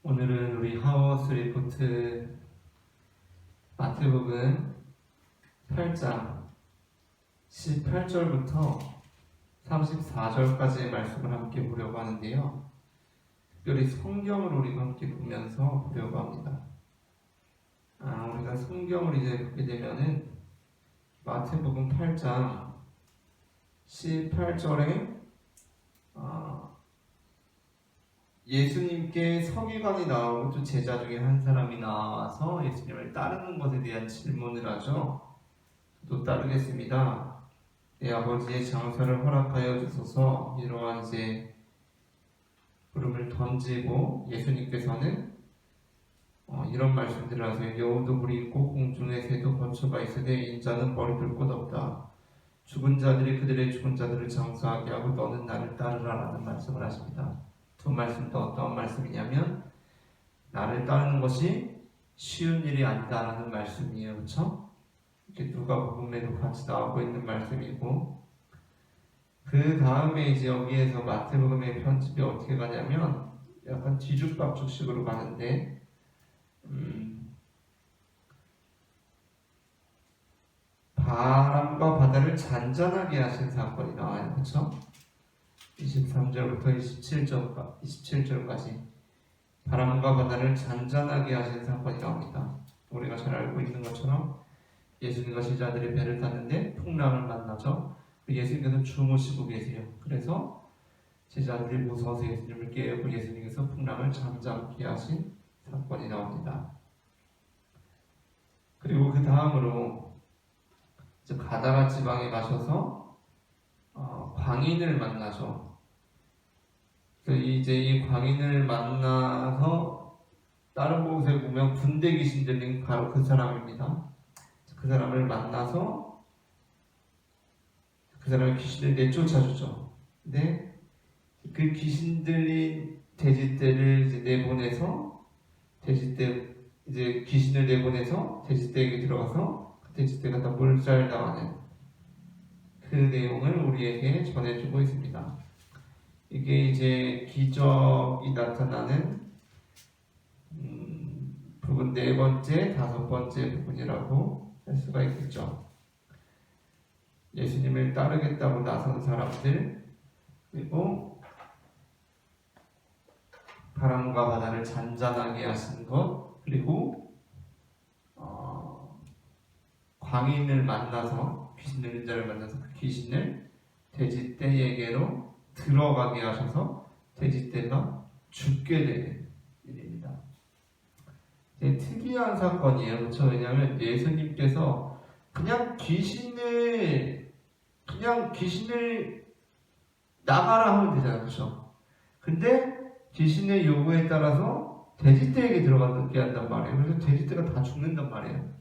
오늘은 우리 하우스 리포트 마태복음 8장 18절부터 34절까지의 말씀을 함께 보려고 하는데요. 특별히 성경을 우리가 함께 보면서 보려고 합니다. 우리가 성경을 이제 보게 되면은 마태복음 8장 18절에 예수님께 서기관이 나오고 또 제자 중에 한 사람이 나와서 예수님을 따르는 것에 대한 질문을 하죠. 또 따르겠습니다. 내 아버지의 장사를 허락하여 주소서. 이러한 이제 부름을 던지고 예수님께서는 이런 말씀들을 하세요. 여우도 물이 있고 공중의 새도 거처가 있으되 인자는 머리둘 곳 없다. 죽은 자들이 그들의 죽은 자들을 장사하게 하고 너는 나를 따르라 라는 말씀을 하십니다. 두 말씀도 어떤 말씀이냐면 나를 따르는 것이 쉬운 일이 아니다라는 말씀이에요. 그렇죠? 이렇게 누가복음에도 같이 나오고 있는 말씀이고, 그 다음에 이제 여기에서 마태복음의 편집이 어떻게 가냐면 약간 뒤죽박죽식으로 가는데 바람과 바다를 잔잔하게 하신 사건이 나와요. 그렇죠? 23절부터 27절까지 바람과 바다를 잔잔하게 하신 사건이 나옵니다. 우리가 잘 알고 있는 것처럼 예수님과 제자들이 배를 탔는데 풍랑을 만나죠. 예수님께서 주무시고 계세요. 그래서 제자들이 무서워서 예수님을 깨우고 예수님께서 풍랑을 잠잠케 하신 사건이 나옵니다. 그리고 그 다음으로 가다라 지방에 가셔서 광인을 만나죠. 이제 이 광인을 만나서 다른 곳에 보면 군대 귀신 들린 바로 그 사람입니다. 그 사람을 만나서 그 사람의 귀신을 내쫓아주죠. 근데 그 귀신 들린 돼지떼를 이제 내보내서 이제 귀신을 내보내서 돼지떼에게 들어가서 그 돼지떼가 다 몰살당하는 그 내용을 우리에게 전해주고 있습니다. 이게 이제 기적이 나타나는 부분 네 번째, 다섯 번째 부분이라고 할 수가 있겠죠. 예수님을 따르겠다고 나선 사람들, 그리고 바람과 바다를 잔잔하게 하신 것, 그리고 광인을 만나서 귀신 들린 자를 만나서 그 귀신을 돼지떼에게로 들어가게 하셔서 돼지떼가 죽게 되는 일입니다. 특이한 사건이에요. 그렇죠? 왜냐하면 예수님께서 그냥 귀신을 나가라 하면 되잖아요. 그렇죠? 근데 귀신의 요구에 따라서 돼지떼에게 들어가게 한단 말이에요. 그래서 돼지떼가 다 죽는단 말이에요.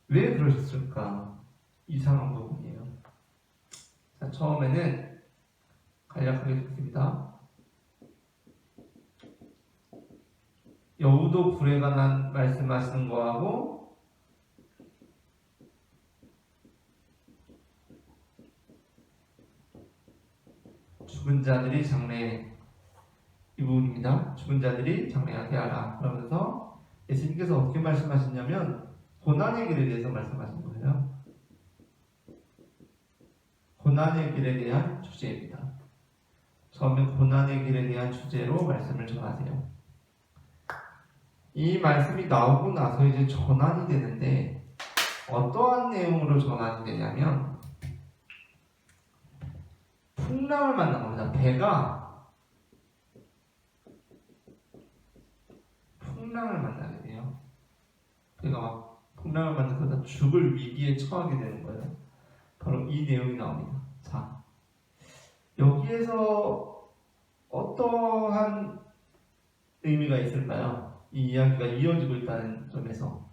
왜 그러셨을까? 이상한 부분이에요. 자, 처음에는 간략하게 듣습니다. 여우도 불에 관한 말씀하시는 거하고 죽은 자들이 장래, 이 부분입니다. 죽은 자들이 장래하게 하라. 그러면서 예수님께서 어떻게 말씀하셨냐면 고난의 길에 대해서 말씀하신 거예요. 고난의 길에 대한 주제입니다. 처음에 고난의 길에 대한 주제로 말씀을 전하세요. 이 말씀이 나오고 나서 이제 전환이 되는데 어떠한 내용으로 전환이 되냐면 풍랑을 만난 겁니다. 배가 풍랑을 만나게 돼요. 배가 막 풍랑을 만나서 죽을 위기에 처하게 되는 거예요. 바로 이 내용이 나옵니다. 자, 여기에서 어떠한 의미가 있을까요? 이 이야기가 이어지고 있다는 점에서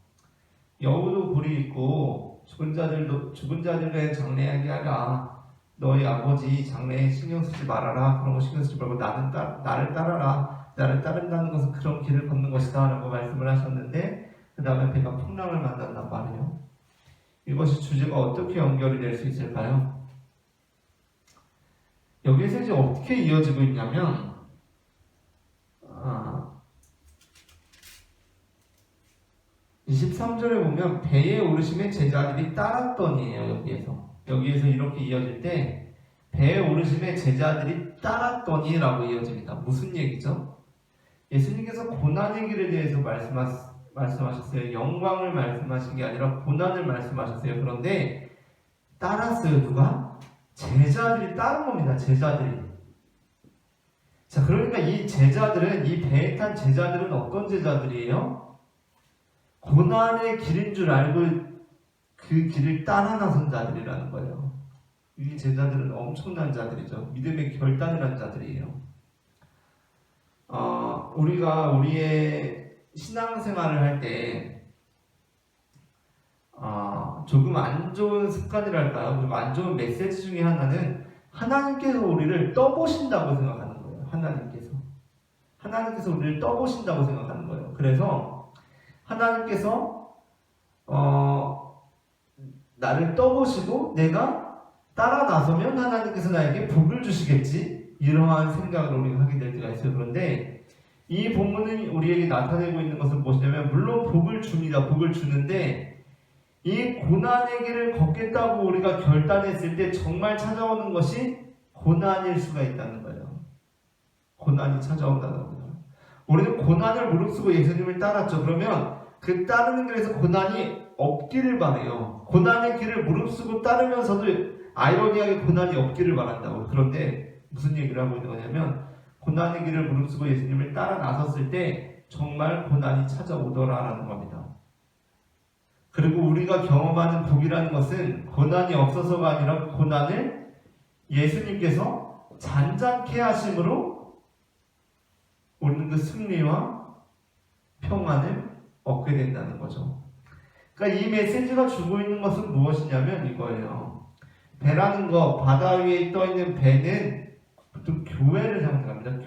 여우도 불이 있고 죽은 자들의 장래하게 하라. 너희 아버지 장래에 신경 쓰지 말아라. 그런 거 신경 쓰지 말고 나를 따라라. 나를 따른다는 것은 그런 길을 걷는 것이다 라고 말씀을 하셨는데 그 다음에 배가 풍랑을 만난단 말이에요. 이것이 주제가 어떻게 연결이 될 수 있을까요? 여기에서 이제 어떻게 이어지고 있냐면 13절에 보면 배에 오르심에 제자들이 따랐더니에요. 여기에서 이렇게 이어질 때 배에 오르심에 제자들이 따랐더니라고 이어집니다. 무슨 얘기죠? 예수님께서 고난의 길에 대해서 말씀하셨어요. 영광을 말씀하신 게 아니라 고난을 말씀하셨어요. 그런데 따랐어요. 누가? 제자들이 따른 겁니다. 제자들이. 자, 그러니까 이 제자들은, 이 배에 탄 제자들은 어떤 제자들이에요? 고난의 길인 줄 알고 그 길을 따라 나선 자들이라는 거예요. 이 제자들은 엄청난 자들이죠. 믿음의 결단을 한 자들이에요. 우리가 우리의 신앙생활을 할 때 조금 안 좋은 습관이랄까요? 좀 안 좋은 메시지 중에 하나는 하나님께서 우리를 떠보신다고 생각하는 거예요. 하나님께서 우리를 떠보신다고 생각하는 거예요. 그래서 하나님께서 나를 떠보시고 내가 따라 나서면 하나님께서 나에게 복을 주시겠지, 이러한 생각을 우리가 하게 될 때가 있어요. 그런데 이 본문은 우리에게 나타내고 있는 것은 무엇이냐면, 물론 복을 줍니다. 복을 주는데 이 고난의 길을 걷겠다고 우리가 결단했을 때 정말 찾아오는 것이 고난일 수가 있다는 거예요. 고난이 찾아온다는 거예요. 우리는 고난을 무릅쓰고 예수님을 따랐죠. 그러면 그 따르는 길에서 고난이 없기를 바래요. 고난의 길을 무릅쓰고 따르면서도 아이러니하게 고난이 없기를 바란다고. 그런데 무슨 얘기를 하고 있는 거냐면, 고난의 길을 무릅쓰고 예수님을 따라 나섰을 때 정말 고난이 찾아오더라라는 겁니다. 그리고 우리가 경험하는 복이라는 것은 고난이 없어서가 아니라 고난을 예수님께서 잔잔케 하심으로 우리는 그 승리와 평안을 얻게 된다는 거죠. 그러니까 이 메시지가 주고 있는 것은 무엇이냐면 이거예요. 배라는 거, 바다 위에 떠 있는 배는 보통 교회를 상징합니다.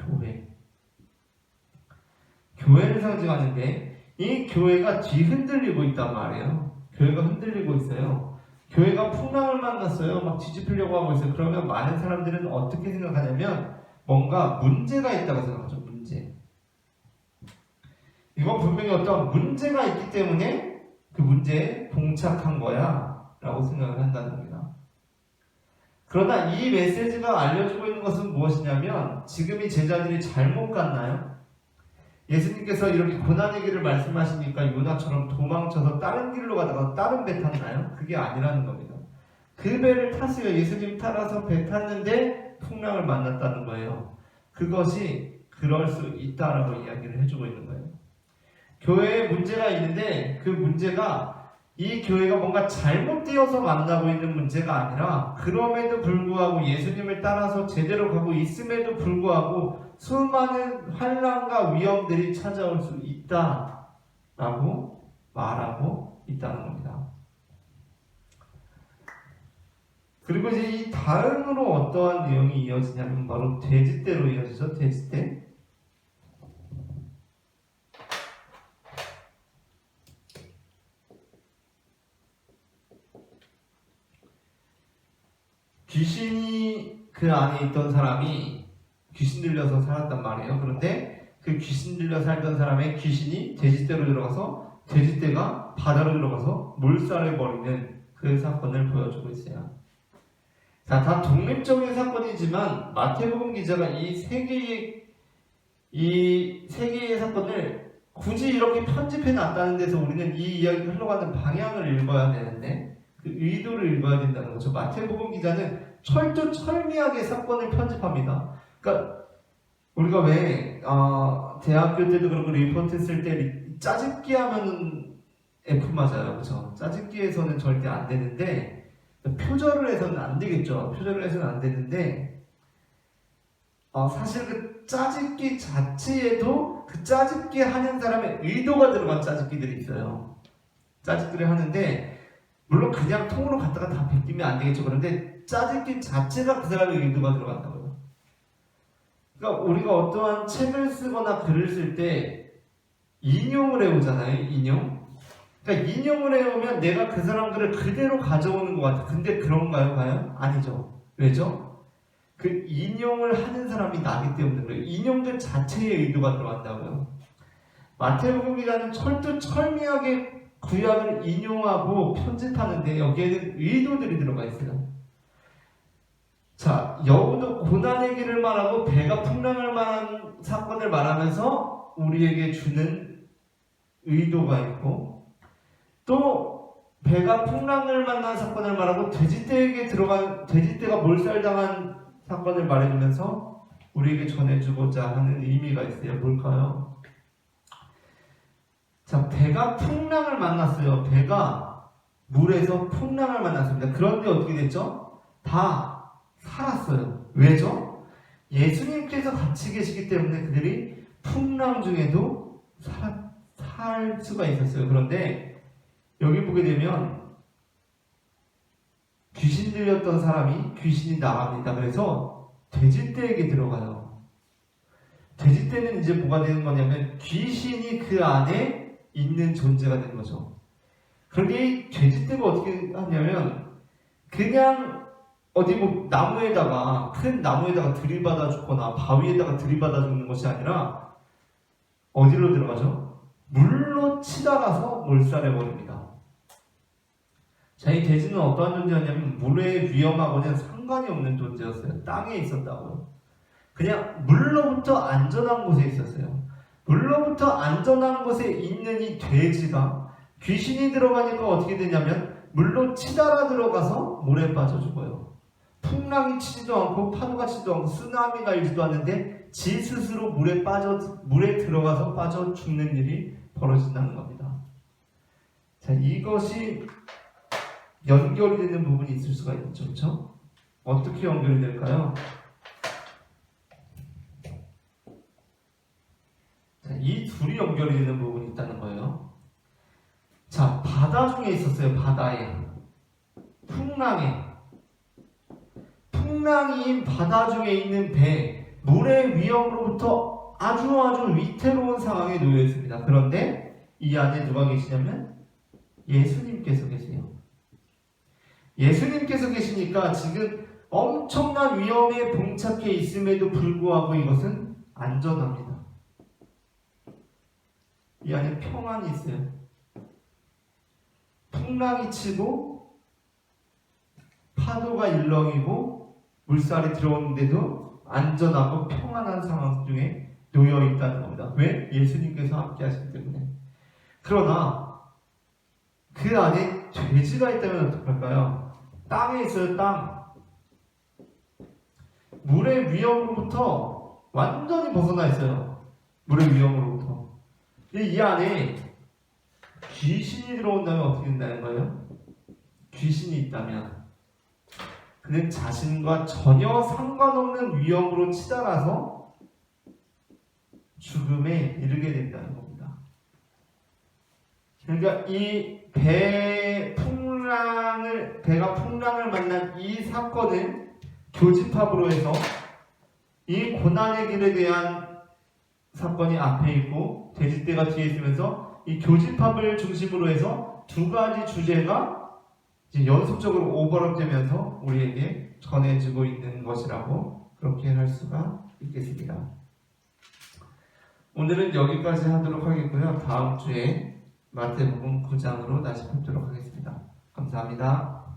교회를 상징하는데 이 교회가 뒤흔들리고 있단 말이에요. 교회가 흔들리고 있어요. 교회가 풍랑을 만났어요. 막 뒤집히려고 하고 있어요. 그러면 많은 사람들은 어떻게 생각하냐면 뭔가 문제가 있다고 생각하죠. 문제. 이건 분명히 어떤 문제가 있기 때문에 그 문제에 봉착한 거야 라고 생각을 한다는 겁니다. 그러나 이 메시지가 알려주고 있는 것은 무엇이냐면, 지금 이 제자들이 잘못 갔나요? 예수님께서 이렇게 고난의 길을 말씀하시니까 요나처럼 도망쳐서 다른 길로 가다가 다른 배 탔나요? 그게 아니라는 겁니다. 그 배를 탔어요. 예수님 따라서 배 탔는데 풍랑을 만났다는 거예요. 그것이 그럴 수 있다라고 이야기를 해주고 있는 거예요. 교회에 문제가 있는데 그 문제가 이 교회가 뭔가 잘못되어서 만나고 있는 문제가 아니라, 그럼에도 불구하고 예수님을 따라서 제대로 가고 있음에도 불구하고 수많은 환난과 위험들이 찾아올 수 있다라고 말하고 있다는 겁니다. 그리고 이제 이 다음으로 어떠한 내용이 이어지냐면 바로 돼지떼로 이어지죠. 돼지떼. 귀신이 그 안에 있던 사람이 귀신 들려서 살았단 말이에요. 그런데 그 귀신 들려 살던 사람의 귀신이 돼지떼로 들어가서 돼지떼가 바다로 들어가서 몰살해 버리는 그 사건을 보여주고 있어요. 자, 다 독립적인 사건이지만 마태복음 기자가 이 세 개의 사건을 굳이 이렇게 편집해 놨다는 데서 우리는 이 이야기가 흘러가는 방향을 읽어야 되는데, 그 의도를 읽어야 된다는 거죠. 마태복음 기자는 철두철미하게 사건을 편집합니다. 그러니까 우리가 왜 대학교 때도 그렇고 리포트 쓸 때 짜집기 하면은 F 맞아요. 그렇죠? 짜집기에서는 절대 안 되는데 표절을 해서는 안 되겠죠. 표절을 해서는 안 되는데 사실 그 짜집기 자체에도 그 짜집기 하는 사람의 의도가 들어간 짜집기들이 있어요. 짜집기를 하는데 물론 그냥 통으로 갖다가 다 베끼면 안 되겠죠. 그런데 짜집기 자체가 그 사람의 의도가 들어간다고요. 그러니까 우리가 어떠한 책을 쓰거나 글을 쓸 때 인용을 해오잖아요. 인용. 그러니까 인용을 해오면 내가 그 사람 글을 그대로 가져오는 것 같아. 근데 그런가요? 과연? 아니죠. 왜죠? 그 인용을 하는 사람이 나기 때문에 그래요. 인용들 자체의 의도가 들어간다고요. 마태복음 기자는 철두철미하게 구약을 인용하고 편집하는데 여기에는 의도들이 들어가 있어요. 자, 여우도 고난의 길을 말하고 배가 풍랑을 말한 사건을 말하면서 우리에게 주는 의도가 있고, 또 배가 풍랑을 만난 사건을 말하고 돼지떼가 몰살당한 사건을 말해주면서 우리에게 전해주고자 하는 의미가 있어요. 뭘까요? 자, 배가 풍랑을 만났어요. 배가 물에서 풍랑을 만났습니다. 그런데 어떻게 됐죠? 다 살았어요. 왜죠? 예수님께서 같이 계시기 때문에 그들이 풍랑 중에도 살 수가 있었어요. 그런데 여기 보게 되면 귀신 들렸던 사람이 귀신이 나갑니다. 그래서 돼지떼에게 들어가요. 돼지떼는 이제 뭐가 되는 거냐면 귀신이 그 안에 있는 존재가 되는 거죠. 그런데 이 돼지떼가 어떻게 하냐면 그냥 어디 뭐 나무에다가 큰 나무에다가 들이받아 죽거나 바위에다가 들이받아 죽는 것이 아니라 어디로 들어가죠? 물로 치달아서 몰살해 버립니다. 자, 이 돼지는 어떠한 존재였냐면 물에 위험하고는 상관이 없는 존재였어요. 땅에 있었다고요. 그냥 물로부터 안전한 곳에 있었어요. 물로부터 안전한 곳에 있는 이 돼지가 귀신이 들어가니까 어떻게 되냐면 물로 치달아 들어가서 물에 빠져 죽어요. 풍랑이 치지도 않고 파도가 치지도 않고 쓰나미가 일지도 않는데 지 스스로 물에 들어가서 빠져 죽는 일이 벌어진다는 겁니다. 자, 이것이 연결이 되는 부분이 있을 수가 있죠. 그렇죠? 어떻게 연결이 될까요? 자, 이 둘이 연결이 되는 부분이 있다는 거예요. 자, 바다 중에 있었어요. 바다에. 풍랑이 바다 중에 있는 배, 물의 위험으로부터 아주 위태로운 상황에 놓여 있습니다. 그런데 이 안에 누가 계시냐면 예수님께서 계세요. 예수님께서 계시니까 지금 엄청난 위험에 봉착해 있음에도 불구하고 이것은 안전합니다. 이 안에 평안이 있어요. 풍랑이 치고 파도가 일렁이고 물살이 들어오는데도 안전하고 평안한 상황 중에 놓여 있다는 겁니다. 왜? 예수님께서 함께 하시기 때문에. 그러나 그 안에 돼지가 있다면 어떡할까요? 땅에 있어요. 땅. 물의 위험으로부터 완전히 벗어나 있어요. 물의 위험으로부터. 이 안에 귀신이 들어온다면 어떻게 된다는 거예요? 귀신이 있다면 그는 자신과 전혀 상관없는 위험으로 치달아서 죽음에 이르게 된다는 겁니다. 그러니까 이 배가 풍랑을 만난 이 사건은 교집합으로 해서 이 고난의 길에 대한 사건이 앞에 있고 돼지떼가 뒤에 있으면서 이 교집합을 중심으로 해서 두 가지 주제가 이제 연속적으로 오버랩되면서 우리에게 전해지고 있는 것이라고 그렇게 할 수가 있겠습니다. 오늘은 여기까지 하도록 하겠고요. 다음 주에 마태복음 9장으로 다시 뵙도록 하겠습니다. 감사합니다.